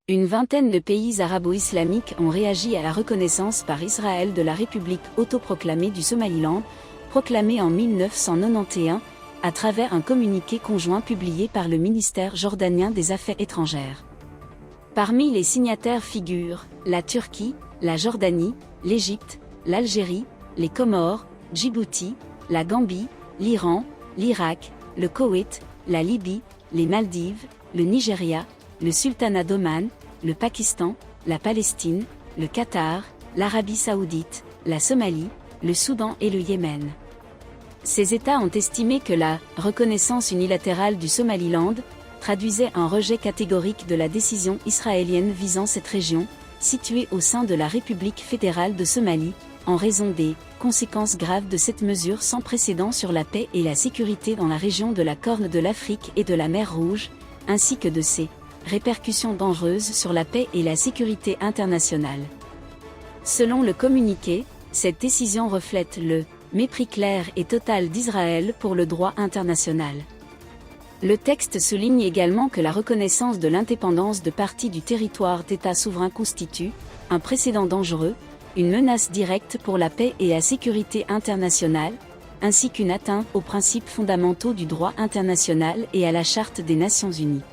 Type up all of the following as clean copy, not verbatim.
Une vingtaine de pays arabo-islamiques ont réagi à la reconnaissance par Israël de la République autoproclamée du Somaliland, proclamée en 1991, à travers un communiqué conjoint publié par le ministère jordanien des Affaires étrangères. Parmi les signataires figurent la Turquie, la Jordanie, l'Égypte, l'Algérie, les Comores, Djibouti, la Gambie, l'Iran, l'Irak, le Koweït, la Libye, les Maldives, le Nigeria, le Sultanat d'Oman, le Pakistan, la Palestine, le Qatar, l'Arabie saoudite, la Somalie, le Soudan et le Yémen. Ces États ont estimé que la reconnaissance unilatérale du Somaliland traduisait un rejet catégorique de la décision israélienne visant cette région, située au sein de la République fédérale de Somalie, en raison des conséquences graves de cette mesure sans précédent sur la paix et la sécurité dans la région de la Corne de l'Afrique et de la mer Rouge, ainsi que de ses répercussions dangereuses sur la paix et la sécurité internationale. Selon le communiqué, cette décision reflète le mépris clair et total d'Israël pour le droit international. Le texte souligne également que la reconnaissance de l'indépendance de parties du territoire d'États souverains constitue un précédent dangereux, une menace directe pour la paix et la sécurité internationale, ainsi qu'une atteinte aux principes fondamentaux du droit international et à la Charte des Nations Unies.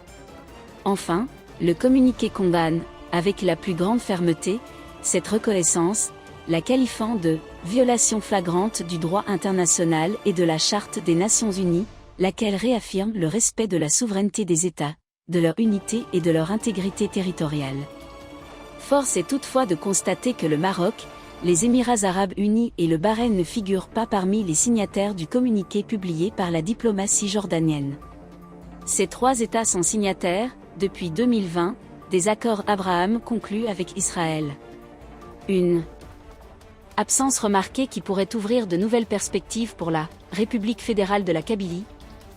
Enfin, le communiqué condamne, avec la plus grande fermeté, cette reconnaissance, la qualifiant de violation flagrante du droit international et de la Charte des Nations Unies, laquelle réaffirme le respect de la souveraineté des États, de leur unité et de leur intégrité territoriale. Force est toutefois de constater que le Maroc, les Émirats arabes unis et le Bahreïn ne figurent pas parmi les signataires du communiqué publié par la diplomatie jordanienne. Ces trois États sont signataires, depuis 2020, des accords Abraham conclus avec Israël. Une absence remarquée qui pourrait ouvrir de nouvelles perspectives pour la République fédérale de la Kabylie,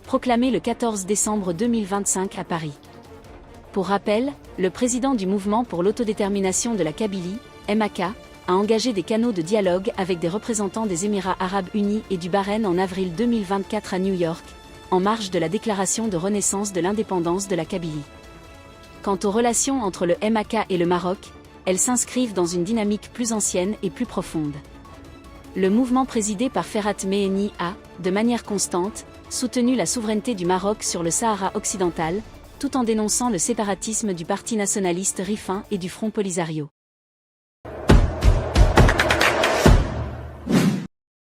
proclamée le 14 décembre 2025 à Paris. Pour rappel, le président du Mouvement pour l'autodétermination de la Kabylie, MAK, a engagé des canaux de dialogue avec des représentants des Émirats arabes unis et du Bahreïn en avril 2024 à New York, en marge de la déclaration de renaissance de l'indépendance de la Kabylie. Quant aux relations entre le MAK et le Maroc, elles s'inscrivent dans une dynamique plus ancienne et plus profonde. Le mouvement présidé par Ferhat Meheni a, de manière constante, soutenu la souveraineté du Maroc sur le Sahara occidental, tout en dénonçant le séparatisme du parti nationaliste Rifin et du Front Polisario.